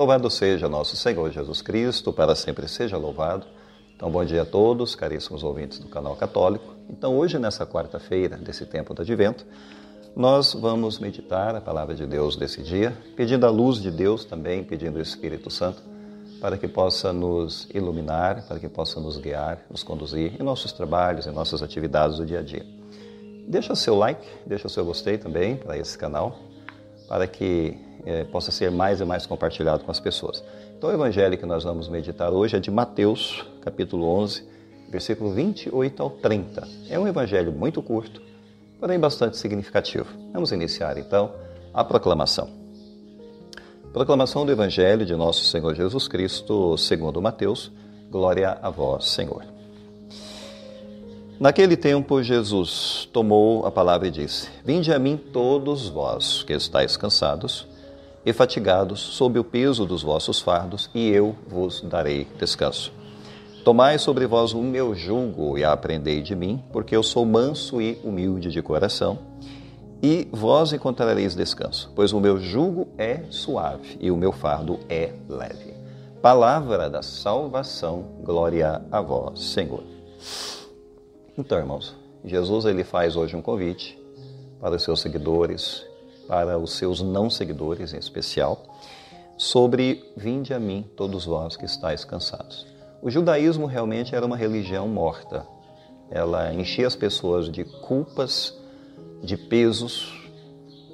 Louvado seja nosso Senhor Jesus Cristo, para sempre seja louvado. Então, bom dia a todos, caríssimos ouvintes do canal Católico. Então, hoje, nessa quarta-feira desse tempo do Advento, nós vamos meditar a palavra de Deus desse dia, pedindo a luz de Deus também, pedindo o Espírito Santo, para que possa nos iluminar, para que possa nos guiar, nos conduzir em nossos trabalhos, em nossas atividades do dia a dia. Deixa o seu like, deixa o seu gostei também para esse canal, para que possa ser mais e mais compartilhado com as pessoas. Então, o evangelho que nós vamos meditar hoje é de Mateus, capítulo 11, versículo 28 ao 30. É um evangelho muito curto, porém bastante significativo. Vamos iniciar, então, a proclamação. Proclamação do evangelho de nosso Senhor Jesus Cristo, segundo Mateus. Glória a vós, Senhor. Naquele tempo, Jesus tomou a palavra e disse: Vinde a mim todos vós que estáis cansados e fatigados sob o peso dos vossos fardos, e eu vos darei descanso. Tomai sobre vós o meu jugo e aprendei de mim, porque eu sou manso e humilde de coração, e vós encontrareis descanso, pois o meu jugo é suave e o meu fardo é leve. Palavra da salvação, glória a vós, Senhor. Então, irmãos, Jesus ele faz hoje um convite para os seus seguidores, para os seus não seguidores em especial, sobre vinde a mim todos vós que estáis cansados. O judaísmo realmente era uma religião morta. Ela enchia as pessoas de culpas, de pesos,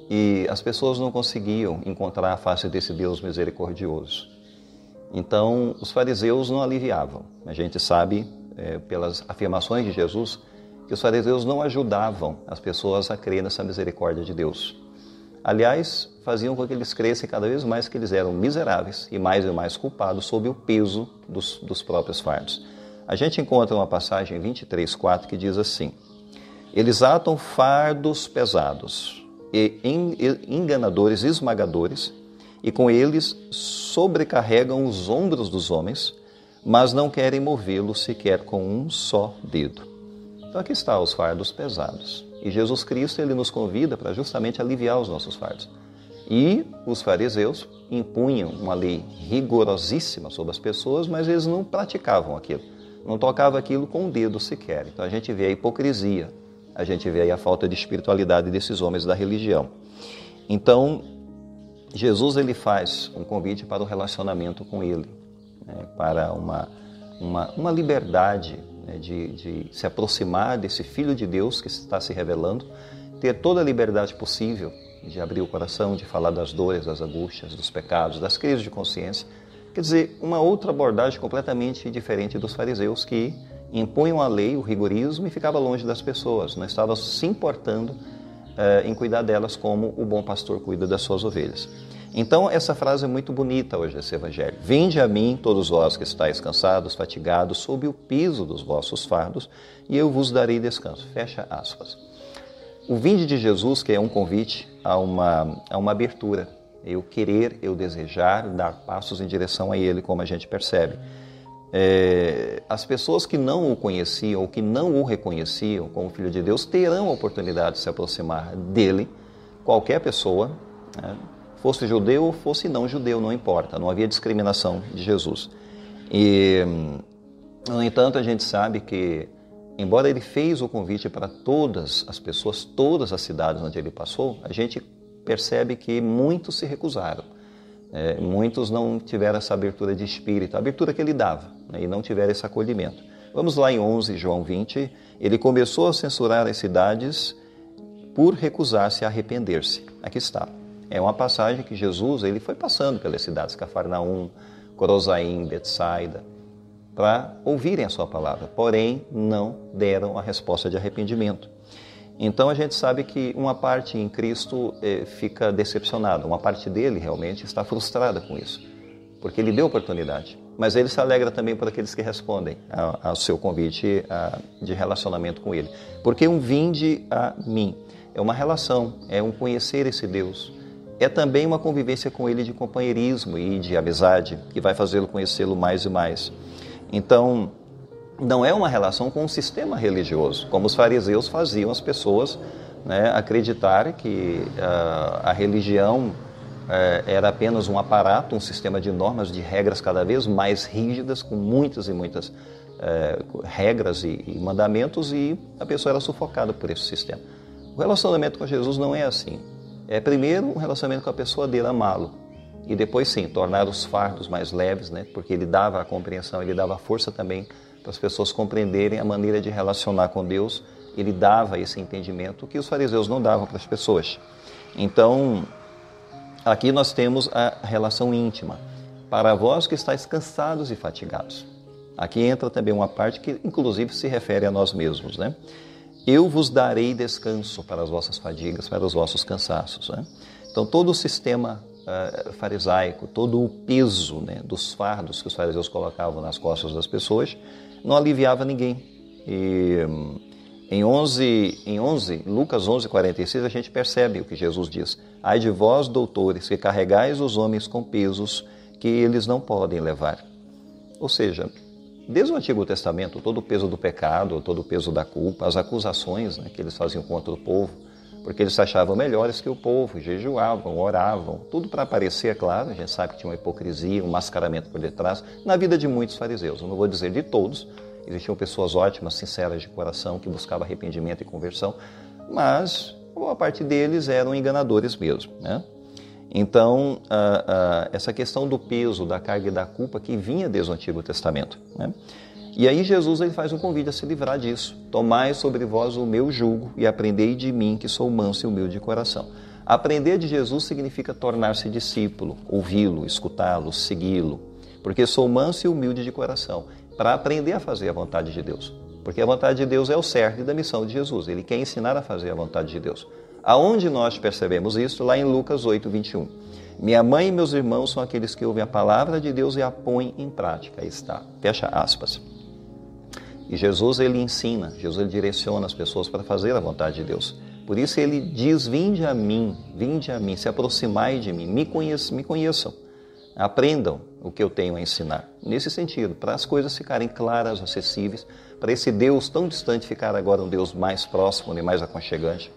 e as pessoas não conseguiam encontrar a face desse Deus misericordioso. Então, os fariseus não aliviavam. A gente sabe, pelas afirmações de Jesus, que os fariseus não ajudavam as pessoas a crer nessa misericórdia de Deus. Aliás, faziam com que eles crescem cada vez mais que eles eram miseráveis e mais culpados sob o peso dos próprios fardos. A gente encontra uma passagem em 23:4 que diz assim: Eles atam fardos pesados e enganadores esmagadores, e com eles sobrecarregam os ombros dos homens, mas não querem movê-los sequer com um só dedo. Então aqui está os fardos pesados. E Jesus Cristo ele nos convida para justamente aliviar os nossos fardos. E os fariseus impunham uma lei rigorosíssima sobre as pessoas, mas eles não praticavam aquilo. Não tocavam aquilo com o dedo sequer. Então a gente vê a hipocrisia, a gente vê aí a falta de espiritualidade desses homens da religião. Então, Jesus ele faz um convite para o relacionamento com ele, para uma liberdade, de se aproximar desse Filho de Deus que está se revelando, ter toda a liberdade possível de abrir o coração, de falar das dores, das angústias, dos pecados, das crises de consciência. Quer dizer, uma outra abordagem completamente diferente dos fariseus que impunham a lei, o rigorismo e ficavam longe das pessoas, não estavam se importando em cuidar delas como o bom pastor cuida das suas ovelhas. Então, essa frase é muito bonita hoje nesse evangelho. Vinde a mim, todos vós que estáis cansados, fatigados, sob o peso dos vossos fardos, e eu vos darei descanso. Fecha aspas. O vinde de Jesus, que é um convite a uma abertura. Eu querer, eu desejar, dar passos em direção a Ele, como a gente percebe. As pessoas que não o conheciam ou que não o reconheciam como Filho de Deus terão a oportunidade de se aproximar dele, qualquer pessoa, fosse judeu ou fosse não judeu, não importa, não havia discriminação de Jesus. E, no entanto, a gente sabe que, embora ele fez o convite para todas as pessoas, todas as cidades onde ele passou, a gente percebe que muitos se recusaram. Muitos não tiveram essa abertura de espírito, a abertura que ele dava, e não tiveram esse acolhimento. Vamos lá em 11, João 20, ele começou a censurar as cidades por recusar-se a arrepender-se. Aqui está. É uma passagem que Jesus ele foi passando pelas cidades, Cafarnaum, Corozaim, Betsaida, para ouvirem a sua palavra, porém não deram a resposta de arrependimento. Então a gente sabe que uma parte em Cristo fica decepcionada, uma parte dele realmente está frustrada com isso, porque ele deu oportunidade, mas ele se alegra também por aqueles que respondem ao seu convite de relacionamento com ele, porque um vinde a mim é uma relação, é um conhecer esse Deus, é também uma convivência com ele de companheirismo e de amizade, que vai fazê-lo conhecê-lo mais e mais. Então, não é uma relação com um sistema religioso, como os fariseus faziam as pessoas acreditar que a religião era apenas um aparato, um sistema de normas, de regras cada vez mais rígidas, com muitas e muitas regras e mandamentos, e a pessoa era sufocada por esse sistema. O relacionamento com Jesus não é assim. É primeiro um relacionamento com a pessoa dele, amá-lo, e depois sim, tornar os fardos mais leves, né? Porque ele dava a compreensão, ele dava a força também para as pessoas compreenderem a maneira de relacionar com Deus. Ele dava esse entendimento que os fariseus não davam para as pessoas. Então, aqui nós temos a relação íntima. Para vós que estáis cansados e fatigados. Aqui entra também uma parte que inclusive se refere a nós mesmos, né? Eu vos darei descanso para as vossas fadigas, para os vossos cansaços, né? Então, todo o sistema farisaico, todo o peso, né, dos fardos que os fariseus colocavam nas costas das pessoas, não aliviava ninguém. E em Lucas 11:46, a gente percebe o que Jesus diz. Ai de vós, doutores, que carregais os homens com pesos que eles não podem levar. Ou seja, desde o Antigo Testamento, todo o peso do pecado, todo o peso da culpa, as acusações, né, que eles faziam contra o povo, porque eles se achavam melhores que o povo, jejuavam, oravam, tudo para aparecer, é claro, a gente sabe que tinha uma hipocrisia, um mascaramento por detrás, na vida de muitos fariseus, eu não vou dizer de todos, existiam pessoas ótimas, sinceras de coração, que buscavam arrependimento e conversão, mas boa parte deles eram enganadores mesmo, né? Então, essa questão do peso, da carga e da culpa que vinha desde o Antigo Testamento, né? E aí Jesus ele faz um convite a se livrar disso. Tomai sobre vós o meu jugo e aprendei de mim, que sou manso e humilde de coração. Aprender de Jesus significa tornar-se discípulo, ouvi-lo, escutá-lo, segui-lo. Porque sou manso e humilde de coração, para aprender a fazer a vontade de Deus. Porque a vontade de Deus é o cerne da missão de Jesus. Ele quer ensinar a fazer a vontade de Deus. Aonde nós percebemos isso? Lá em Lucas 8:21. Minha mãe e meus irmãos são aqueles que ouvem a palavra de Deus e a põem em prática. Aí está. Fecha aspas. E Jesus, ele ensina, Jesus ele direciona as pessoas para fazer a vontade de Deus. Por isso ele diz, vinde a mim, se aproximai de mim, me conheçam, aprendam o que eu tenho a ensinar. Nesse sentido, para as coisas ficarem claras, acessíveis, para esse Deus tão distante ficar agora um Deus mais próximo e mais aconchegante.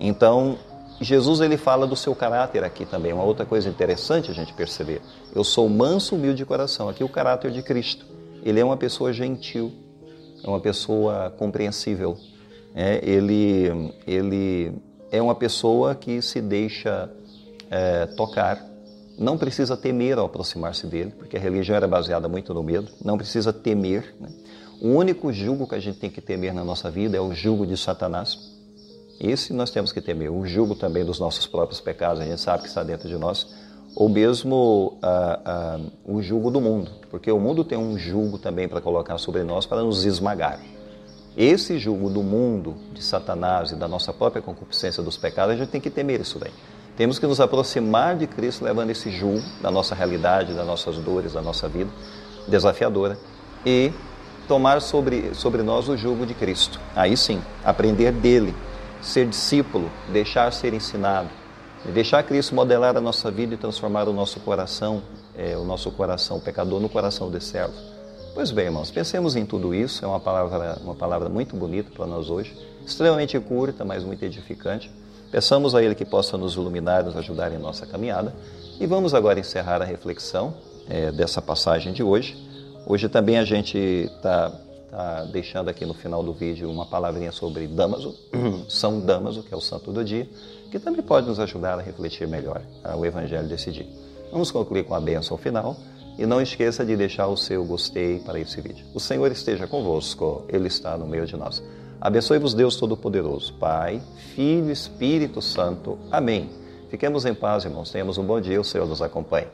Então, Jesus ele fala do seu caráter aqui também, uma outra coisa interessante a gente perceber. Eu sou manso, humilde de coração, aqui o caráter de Cristo. Ele é uma pessoa gentil, é uma pessoa compreensível, ele é uma pessoa que se deixa tocar, não precisa temer ao aproximar-se dele, porque a religião era baseada muito no medo, não precisa temer, né? O único jugo que a gente tem que temer na nossa vida é o jugo de Satanás. Esse nós temos que temer, o jugo também dos nossos próprios pecados, a gente sabe que está dentro de nós, ou mesmo o jugo do mundo, porque o mundo tem um jugo também para colocar sobre nós para nos esmagar. Esse jugo do mundo, de Satanás e da nossa própria concupiscência dos pecados, a gente tem que temer isso daí. Temos que nos aproximar de Cristo levando esse jugo da nossa realidade, das nossas dores, da nossa vida desafiadora e tomar sobre nós o jugo de Cristo. Aí sim, aprender dele, ser discípulo, deixar ser ensinado, deixar Cristo modelar a nossa vida e transformar o nosso coração pecador no coração de servo. Pois bem, irmãos, pensemos em tudo isso. É uma palavra muito bonita para nós hoje, extremamente curta, mas muito edificante. Peçamos a Ele que possa nos iluminar, nos ajudar em nossa caminhada. E vamos agora encerrar a reflexão dessa passagem de hoje. Hoje também a gente está deixando aqui no final do vídeo uma palavrinha sobre Damaso, São Damaso, que é o santo do dia, que também pode nos ajudar a refletir melhor o Evangelho desse dia. Vamos concluir com a bênção final e não esqueça de deixar o seu gostei para esse vídeo. O Senhor esteja convosco, Ele está no meio de nós. Abençoe-vos Deus Todo-Poderoso, Pai, Filho e Espírito Santo. Amém. Fiquemos em paz, irmãos. Tenhamos um bom dia, o Senhor nos acompanhe.